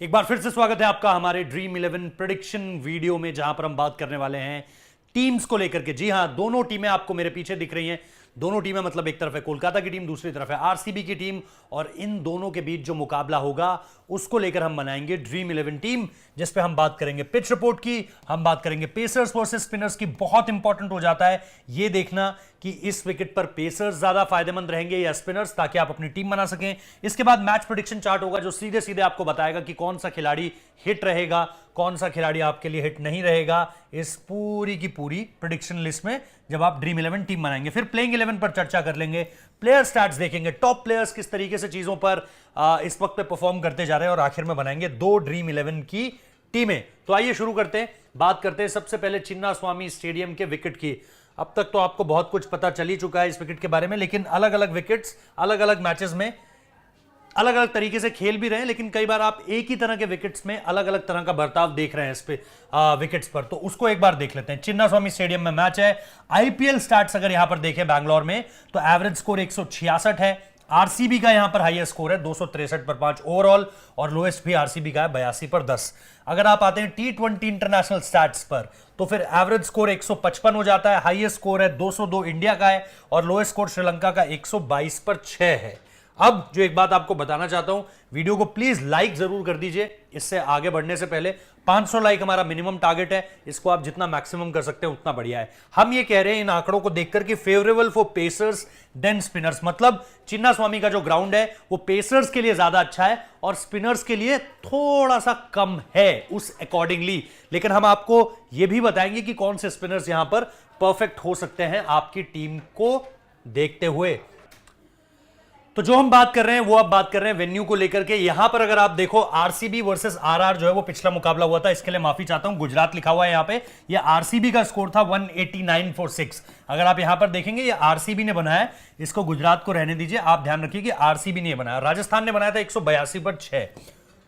एक बार फिर से स्वागत है आपका हमारे ड्रीम 11 प्रेडिक्शन वीडियो में, जहां पर हम बात करने वाले हैं टीम्स को लेकर के। जी हां, दोनों टीमें आपको मेरे पीछे दिख रही हैं। दोनों टीमें मतलब एक तरफ है कोलकाता की टीम, दूसरी तरफ है आरसीबी की टीम, और इन दोनों के बीच जो मुकाबला होगा उसको लेकर हम बनाएंगे ड्रीम 11 टीम, जिस पे हम बात करेंगे पिच रिपोर्ट की, हम बात करेंगे पेसर्स वर्सेस स्पिनर्स की। बहुत इंपॉर्टेंट हो जाता है ये देखना कि इस विकेट पर पेसर्स ज्यादा फायदेमंद रहेंगे या स्पिनर्स, ताकि आप अपनी टीम बना सकें। इसके बाद मैच प्रेडिक्शन चार्ट होगा जो सीधे सीधे आपको बताएगा कि कौन सा खिलाड़ी हिट रहेगा, कौन सा खिलाड़ी आपके लिए हिट नहीं रहेगा, इस पूरी की पूरी प्रेडिक्शन लिस्ट में जब आप ड्रीम 11 टीम बनाएंगे। फिर प्लेइंग 11 पर चर्चा कर लेंगे, प्लेयर स्टैट्स देखेंगे, टॉप प्लेयर्स किस तरीके से चीजों पर इस वक्त पे परफॉर्म करते जा रहे हैं, और आखिर में बनाएंगे दो ड्रीम 11 की टीमें। तो आइए शुरू करते हैं, बात करते हैं सबसे पहले चिन्नास्वामी स्टेडियम के विकेट की। अब तक तो आपको बहुत कुछ पता चल ही चुका है इस विकेट के बारे में, लेकिन अलग अलग विकेट्स अलग अलग मैचेस में अलग अलग तरीके से खेल भी रहे हैं, लेकिन कई बार आप एक ही तरह के विकेट्स में अलग अलग तरह का बर्ताव देख रहे हैं इस पे विकेट्स पर। तो उसको एक बार देख लेते हैं। चिन्नास्वामी स्टेडियम में मैच है। आईपीएल स्टैट्स अगर यहां पर देखें बैंगलोर में, तो एवरेज स्कोर 166 है। आरसीबी का यहां पर हाईएस्ट स्कोर है 263 पर 5 ओवरऑल, और लोएस्ट भी आरसीबी का है 82 पर 10। अगर आप आते हैं T20 इंटरनेशनल स्टैट्स पर, तो फिर एवरेज स्कोर 155 हो जाता है, हाईएस्ट स्कोर है 202 इंडिया का है, और लोएस्ट स्कोर श्रीलंका का 122 पर 6 है। अब जो एक बात आपको बताना चाहता हूं, वीडियो को प्लीज लाइक जरूर कर दीजिए। इससे आगे बढ़ने से पहले 500 लाइक हमारा मिनिमम टारगेट है, इसको आप जितना मैक्सिमम कर सकते हैं उतना बढ़िया है। हम ये कह रहे हैं इन आंकड़ों को देखकर कि favourable for pacers than spinners, मतलब चिन्नास्वामी का जो ग्राउंड है वो पेसर्स के लिए ज्यादा अच्छा है और स्पिनर्स के लिए थोड़ा सा कम है उस अकॉर्डिंगली। लेकिन हम आपको यह भी बताएंगे कि कौन से स्पिनर्स यहां पर परफेक्ट हो सकते हैं आपकी टीम को देखते हुए। तो जो हम बात कर रहे हैं वो अब बात कर रहे हैं वेन्यू को लेकर के। यहां पर अगर आप देखो आरसीबी वर्सेस आरआर जो है वो पिछला मुकाबला हुआ था, इसके लिए माफी चाहता हूं, गुजरात लिखा हुआ है यहां पे। ये आरसीबी का स्कोर था 189 for 6। अगर आप यहां पर देखेंगे ये आरसीबी ने बनाया है, इसको गुजरात को रहने दीजिए, आप ध्यान रखिए कि आरसीबी ने बनाया। राजस्थान ने बनाया था 182 पर 6।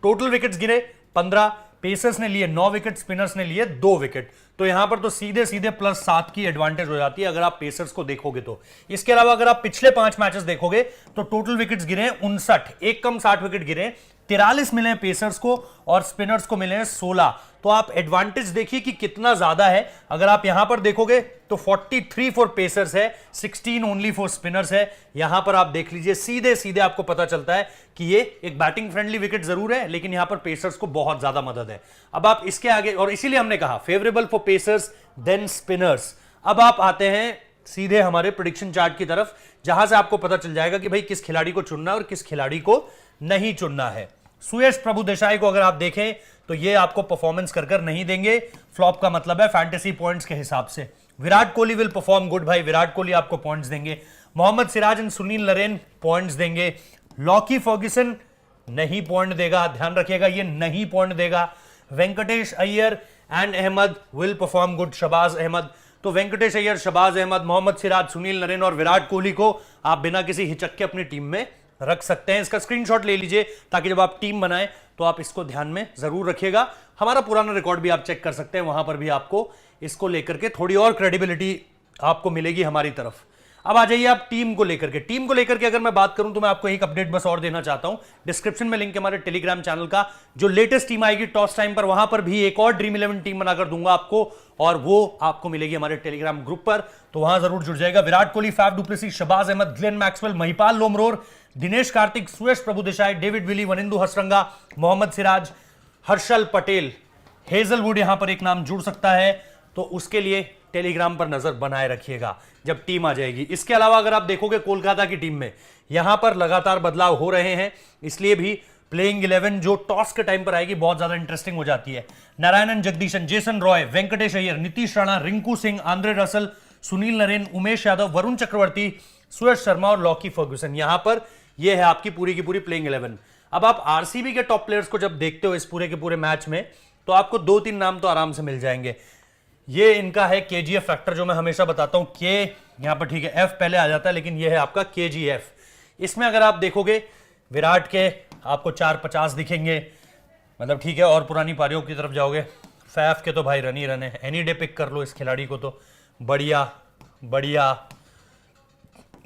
टोटल विकेट्स गिरे 15, पेसर्स ने लिए 9 विकेट, स्पिनर्स ने लिए 2 विकेट। तो यहां पर तो सीधे सीधे +7 की एडवांटेज हो जाती है अगर आप पेसर्स को देखोगे तो। इसके अलावा अगर आप पिछले 5 मैचेस देखोगे तो टोटल विकेट्स गिरे हैं 59, एक कम 60 विकेट गिरे, 43 मिले हैं पेसर्स को और स्पिनर्स को मिले हैं 16। तो आप एडवांटेज देखिए कि कितना ज्यादा है। अगर आप यहां पर देखोगे तो 43 फॉर पेसर्स है, 16 ओनली फॉर स्पिनर्स है। यहां पर आप देख लीजिए, सीधे सीधे आपको पता चलता है कि ये एक बैटिंग फ्रेंडली विकेट जरूर है, लेकिन यहां पर पेसर्स को बहुत ज्यादा मदद है। अब आप इसके आगे, और इसीलिए हमने कहा favourable for pacers than spinners. अब आप आते हैं सीधे हमारे प्रेडिक्शन चार्ट की तरफ, जहां से आपको पता चल जाएगा कि भाई किस खिलाड़ी को चुनना है और किस खिलाड़ी को नहीं चुनना है। सुयश प्रभुदेसाई को अगर आप देखें तो ये आपको परफॉर्मेंस कर नहीं देंगे। फ्लॉप का मतलब है फैंटेसी पॉइंट्स के हिसाब से। Virat Kohli will perform good, भाई विराट कोहली आपको पॉइंट्स देंगे। मोहम्मद सिराज एंड सुनील नरेन पॉइंट्स देंगे। लॉकी फर्ग्यूसन नहीं पॉइंट देगा, ध्यान रखिएगा ये नहीं पॉइंट देगा। Venkatesh Iyer and Ahmed will perform good, Shahbaz Ahmed. तो वेंकटेश अय्यर, शबाज अहमद, मोहम्मद सिराज, सुनील नरेन और विराट कोहली को आप बिना किसी हिचक के अपनी टीम में रख सकते हैं। इसका स्क्रीनशॉट ले लीजिए ताकि जब आप टीम बनाएं तो आप इसको ध्यान में जरूर रखिएगा। हमारा पुराना रिकॉर्ड भी आप चेक कर सकते हैं, वहां पर भी आपको इसको लेकर के थोड़ी और क्रेडिबिलिटी आपको मिलेगी हमारी तरफ। अब आ जाइए आप टीम को लेकर के। टीम को लेकर के अगर मैं बात करूं तो मैं आपको एक अपडेट बस और देना चाहता हूं। डिस्क्रिप्शन में लिंक है हमारे टेलीग्राम चैनल का, जो लेटेस्ट टीम आएगी टॉस टाइम पर, वहां पर भी एक और ड्रीम 11 टीम बनाकर दूंगा आपको, और वो आपको मिलेगी हमारे टेलीग्राम ग्रुप पर, तो वहां जरूर जुड़ जाएगा। Virat Kohli, Faf du Plessis, Shahbaz Ahmed, Glenn Maxwell, Mahipal Lomror, Dinesh Karthik, Suyash Prabhudessai, David Willey, Wanindu Hasaranga, Mohammed Siraj, Harshal Patel, Hazlewood यहां पर एक नाम जुड़ सकता है। तो उसके लिए टेलीग्राम पर नजर बनाए रखिएगा जब टीम आ जाएगी। इसके अलावा अगर आप देखोगे कोलकाता की टीम में यहां पर लगातार बदलाव हो रहे हैं, इसलिए भी प्लेइंग 11 जो टॉस के टाइम पर आएगी बहुत ज्यादा इंटरेस्टिंग हो जाती है। Narayanan Jagadeesan, Jason Roy, Venkatesh Iyer, Nitish Rana, Rinku Singh, Andre Russell, Sunil Narine, Umesh Yadav, Varun Chakravarthy, Suyash Sharma और लॉकी फर्ग्यूसन। यहां पर यह है आपकी पूरी की पूरी प्लेइंग 11। अब आप आरसीबी के टॉप प्लेयर्स को जब देखते हो इस पूरे के पूरे मैच में, तो आपको 2-3 नाम तो आराम से मिल जाएंगे। ये इनका है केजीएफ फैक्टर, जो मैं हमेशा बताता हूं। के यहां पर ठीक है, एफ पहले आ जाता है, लेकिन यह है आपका केजीएफ। इसमें अगर आप देखोगे विराट के आपको 450 दिखेंगे, मतलब ठीक है, और पुरानी पारियों की तरफ जाओगे फैफ के तो भाई रन ही रन है, एनी डे पिक कर लो इस खिलाड़ी को तो बढ़िया बढ़िया।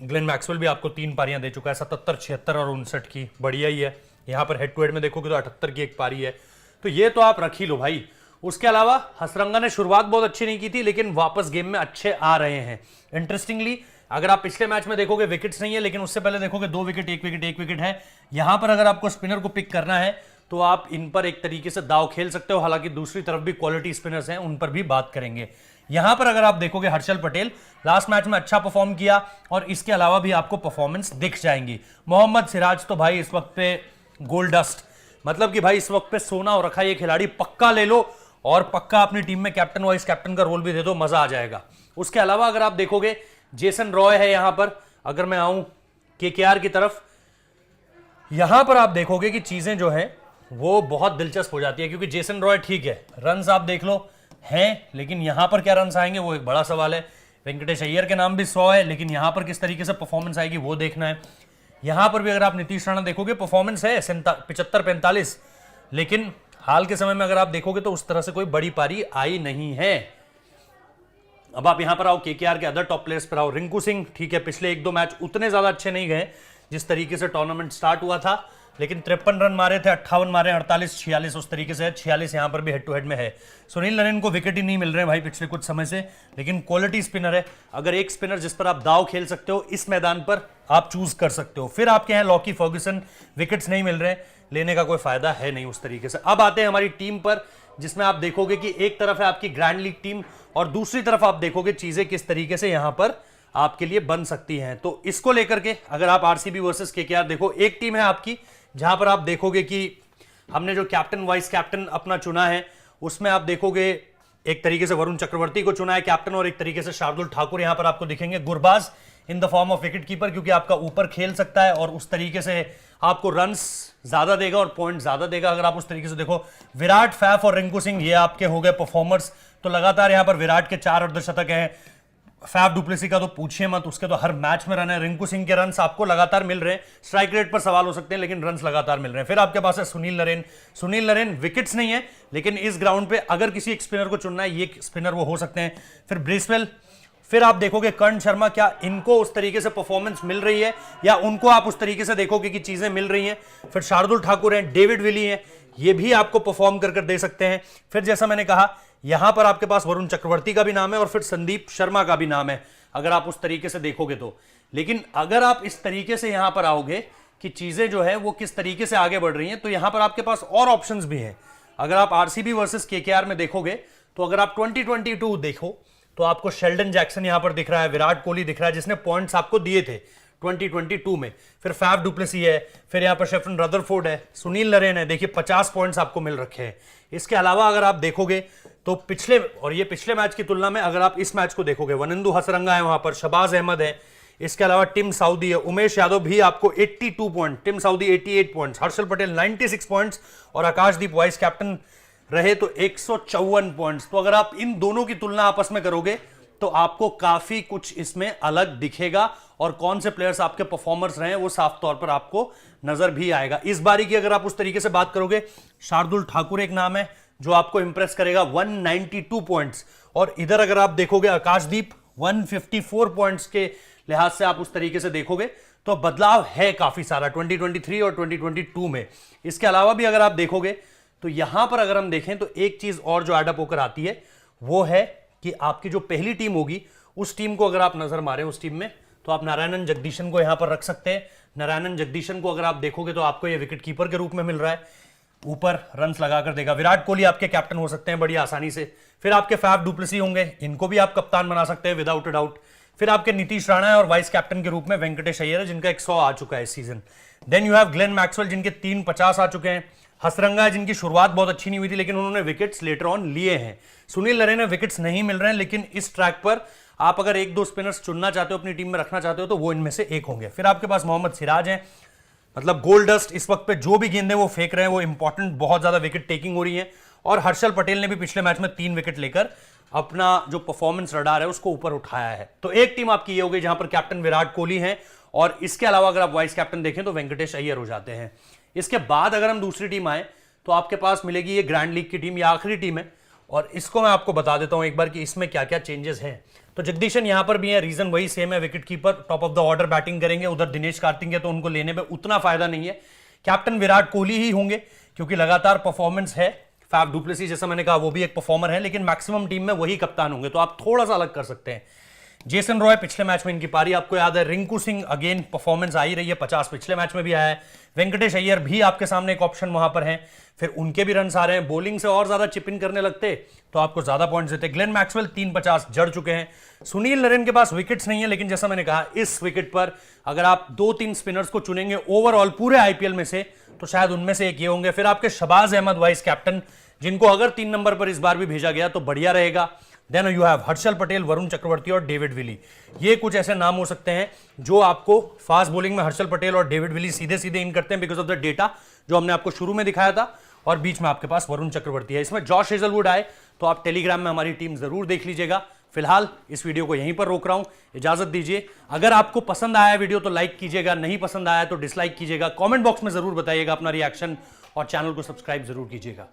ग्लेन मैक्सवेल भी आपको 3 पारियां दे चुका है, 77, 76 और 59 की, बढ़िया ही है। यहां पर हेड टू हेड में देखोगे तो 78 की एक पारी है, तो ये तो आप रख ही लो भाई। उसके अलावा हसरंगा ने शुरुआत बहुत अच्छी नहीं की थी, लेकिन वापस गेम में अच्छे आ रहे हैं। इंटरेस्टिंगली अगर आप पिछले मैच में देखोगे विकेट्स नहीं है, लेकिन उससे पहले देखोगे 2 विकेट 1 विकेट है। यहां पर अगर आपको स्पिनर को पिक करना है तो आप इन पर एक तरीके से दाव खेल सकते हो। हालांकि दूसरी तरफ भी क्वालिटी स्पिनर्स हैं, उन पर भी बात करेंगे। यहां पर अगर आप देखोगे हर्षल पटेल लास्ट मैच में अच्छा परफॉर्म किया, और इसके अलावा भी आपको परफॉर्मेंस दिख जाएंगी। मोहम्मद सिराज तो भाई इस वक्त पे गोल्ड डस्ट, मतलब कि भाई इस वक्त पे सोना हो रखा है ये खिलाड़ी, पक्का ले लो और पक्का अपनी टीम में कैप्टन वाइस कैप्टन का रोल भी दे दो, मजा आ जाएगा। उसके अलावा अगर आप देखोगे जेसन रॉय है यहां पर। अगर मैं आऊं केकेआर की तरफ, यहां पर आप देखोगे कि चीजें जो हैं वो बहुत दिलचस्प हो जाती है, क्योंकि जेसन रॉय ठीक है, रन्स आप देख लो हैं, लेकिन यहां पर क्या रन्स आएंगे वो एक बड़ा सवाल है। वेंकटेश अय्यर के नाम भी 100 है, लेकिन यहां पर किस तरीके से परफॉर्मेंस आएगी वो देखना है। यहां पर भी अगर आप नीतीश राणा देखोगे परफॉर्मेंस है 75-45, लेकिन हाल के समय में अगर आप देखोगे तो उस तरह से कोई बड़ी पारी आई नहीं है। अब आप यहां पर आओ केकेआर के अदर टॉप प्लेयर्स पर आओ। रिंकू सिंह ठीक है, पिछले 1-2 मैच उतने ज्यादा अच्छे नहीं गए जिस तरीके से टूर्नामेंट स्टार्ट हुआ था, लेकिन 53 रन मारे थे, 58 मारे, 48 46 उस तरीके से है, 46 यहां पर भी हेड टू हेड में है। सुनील नरेन को विकेट ही नहीं मिल रहे भाई पिछले कुछ समय से, लेकिन क्वालिटी स्पिनर है। अगर एक स्पिनर जिस पर आप दाव खेल सकते हो इस मैदान पर आप चूज कर सकते हो। फिर आपके यहाँ लॉकी फर्ग्यूसन, विकेट्स नहीं मिल रहे, लेने का कोई फायदा है नहीं उस तरीके से। अब आते हैं हमारी टीम पर, जिसमें आप देखोगे कि एक तरफ है आपकी ग्रैंड लीग टीम और दूसरी तरफ आप देखोगे चीजें किस तरीके से यहां पर आपके लिए बन सकती हैं। तो इसको लेकर के अगर आप आरसीबी वर्सेस केकेआर देखो, एक टीम है आपकी जहां पर आप देखोगे कि हमने जो कैप्टन वाइस कैप्टन अपना चुना है उसमें आप देखोगे एक तरीके से वरुण चक्रवर्ती को चुना है कैप्टन, और एक तरीके से शार्दुल ठाकुर यहां पर आपको दिखेंगे, Gurbaz in the form of wicket keeper, क्योंकि आपका ऊपर खेल सकता है और उस तरीके से आपको रन्स ज्यादा देगा और पॉइंट ज्यादा देगा। अगर आप उस तरीके से देखो, विराट, फैफ और रिंकू सिंह ये आपके हो गए परफॉर्मर्स, तो लगातार यहां पर विराट के 4 अर्धशतक हैं, फैफ डुप्लेसी का तो पूछिए मत, उसके तो हर मैच में रन है। रिंकू सिंह के रन्स आपको लगातार मिल रहे हैं, स्ट्राइक रेट पर सवाल हो सकते हैं लेकिन रन्स लगातार मिल रहे हैं। फिर आपके पास है सुनील नरेन। सुनील नरेन विकेट्स नहीं है, लेकिन इस ग्राउंड पे अगर किसी एक स्पिनर को चुनना है ये स्पिनर वो हो सकते हैं। फिर ब्रिसवेल, फिर आप देखोगे कर्ण शर्मा, क्या इनको उस तरीके से परफॉर्मेंस मिल रही है या उनको आप उस तरीके से देखोगे कि चीजें मिल रही हैं। फिर शार्दुल ठाकुर हैं, डेविड विली हैं, ये भी आपको परफॉर्म कर दे सकते हैं। फिर जैसा मैंने कहा यहां पर आपके पास वरुण चक्रवर्ती का भी नाम है और फिर संदीप शर्मा का भी नाम है, अगर आप उस तरीके से देखोगे तो। लेकिन अगर आप इस तरीके से यहां पर आओगे कि चीजें जो है वो किस तरीके से आगे बढ़ रही हैं, तो यहां पर आपके पास और ऑप्शंस भी हैं। अगर आप आरसीबी वर्सेस केकेआर में देखोगे तो अगर आप 2022 देखो तो आपको शेल्डन जैक्सन यहां पर दिख रहा है, विराट कोहली दिख रहा है जिसने पॉइंट्स आपको दिए थे 2022 में। फिर फैफ डुप्लेसी है, फिर यहां पर शेफन रदरफोर्ड है, सुनील नरेन है, देखिए 50 पॉइंट्स आपको मिल रखे हैं। इसके अलावा अगर आप देखोगे तो पिछले और ये पिछले मैच की तुलना में अगर आप इस मैच को देखोगे, वनिंदु हसरंगा है वहां पर, शबाज अहमद है, इसके अलावा टिम साउदी है, उमेश यादव भी आपको 82 point, Tim Southee 88 points, Harshal Patel 96 points और आकाशदीप वाइस कैप्टन रहे तो 154 पॉइंट्स। तो अगर आप इन दोनों की तुलना आपस में करोगे तो आपको काफी कुछ इसमें अलग दिखेगा और कौन से प्लेयर्स आपके परफॉर्मर्स रहे वो साफ तौर पर आपको नजर भी आएगा। इस बारी की अगर आप उस तरीके से बात करोगे, शार्दुल ठाकुर एक नाम है जो आपको इंप्रेस करेगा, 192 पॉइंट्स, और इधर अगर आप देखोगे आकाशदीप 154 पॉइंट्स के लिहाज से आप उस तरीके से देखोगे तो बदलाव है काफी सारा 2023 और 2022 में। इसके अलावा भी अगर आप देखोगे तो यहां पर अगर हम देखें तो एक चीज और जो एडअप होकर आती है वो है कि आपकी जो पहली टीम होगी उस टीम को अगर आप नजर मारें उस टीम में, तो आप नारायणन जगदीशन को यहां पर रख सकते हैं। नारायणन जगदीशन को अगर आप देखोगे तो आपको ये विकेट कीपर के रूप में मिल रहा है, ऊपर रन्स लगाकर देगा। विराट कोहली आपके कैप्टन हो सकते हैं बड़ी आसानी से। फिर आपके फैफ डुप्लेसी होंगे, इनको भी आप कप्तान बना सकते हैं विदाउट अ डाउट। फिर आपके नीतीश राणा है और वाइस कैप्टन के रूप में वेंकटेश अय्यर है जिनका 100 आ चुका है इस season. Then you have Glenn Maxwell जिनके 350 आ चुके हैं। हसरंगा जिनकी शुरुआत बहुत अच्छी नहीं हुई थी लेकिन उन्होंने विकेट्स लेटर ऑन लिए हैं। सुनील नरेन ने विकेट्स नहीं मिल रहे हैं, लेकिन इस ट्रैक पर आप अगर 1-2 स्पिनर्स चुनना चाहते हो, अपनी टीम में रखना चाहते हो, तो वो इनमें से एक होंगे। फिर आपके पास मोहम्मद सिराज हैं, मतलब गोल्ड डस्ट, इस वक्त पे जो भी गेंदें वो फेंक रहे हैं वो इंपॉर्टेंट, बहुत ज्यादा विकेट टेकिंग हो रही है। और हर्षल पटेल ने भी पिछले मैच में 3 विकेट लेकर अपना जो परफॉर्मेंस रडार है उसको ऊपर उठाया है। तो एक टीम आपकी ये हो गई जहां पर कैप्टन विराट कोहली हैं, और इसके अलावा अगर आप वाइस कैप्टन देखें तो वेंकटेश अय्यर हो जाते हैं। इसके बाद अगर हम दूसरी टीम आए तो आपके पास मिलेगी ये ग्रैंड लीग की टीम, ये आखिरी टीम है, और इसको मैं आपको बता देता हूं एक बार कि इसमें क्या क्या चेंजेस हैं। तो जगदीशन यहां पर भी है, रीजन वही सेम है, wicket keeper, top of the order batting करेंगे। उधर दिनेश कार्तिक है तो उनको लेने में उतना फायदा नहीं है, कैप्टन विराट कोहली ही होंगे क्योंकि लगातार परफॉर्मेंस है। फैफ डु प्लेसिस जैसा मैंने कहा वो भी एक परफॉर्मर है, लेकिन मैक्सिमम टीम में वही कप्तान होंगे, तो आप थोड़ा सा अलग कर सकते हैं। जेसन रॉय पिछले मैच में इनकी पारी आपको याद है। रिंकू सिंह अगेन परफॉर्मेंस आ ही रही है, 50 पिछले मैच में भी आया है। वेंकटेश अय्यर भी आपके सामने एक ऑप्शन वहां पर है, फिर उनके भी रन आ रहे हैं। बॉलिंग से और ज्यादा चिप इन करने लगते तो आपको ज्यादा पॉइंट्स देते। ग्लेन मैक्सवेल 350 जड़ चुके हैं। सुनील नरेन के पास विकेट्स नहीं है, लेकिन जैसा मैंने कहा इस विकेट पर अगर आप 2-3 स्पिनर्स को चुनेंगे ओवरऑल पूरे आईपीएल में से, तो शायद उनमें से एक ये होंगे। फिर आपके शहबाज अहमद वाइस कैप्टन, जिनको अगर 3 नंबर पर इस बार भी भेजा गया तो बढ़िया रहेगा। Then you have Harshal Patel, Varun Chakravarthy और डेविड विली। ये कुछ ऐसे नाम हो सकते हैं जो आपको फास्ट बॉलिंग में हर्षल पटेल और डेविड विली सीधे सीधे इन करते हैं बिकॉज ऑफ द डेटा जो हमने आपको शुरू में दिखाया था, और बीच में आपके पास वरुण चक्रवर्ती है। इसमें जॉश हेजलवुड आए तो आप टेलीग्राम में हमारी टीम जरूर देख लीजिएगा। फिलहाल इस वीडियो को यहीं पर रोक रहा हूं, इजाजत दीजिए। अगर आपको पसंद आया वीडियो तो लाइक कीजिएगा, नहीं पसंद आया तो डिसलाइक कीजिएगा। कमेंट बॉक्स में जरूर बताइएगा अपना रिएक्शन और चैनल को सब्सक्राइब जरूर कीजिएगा।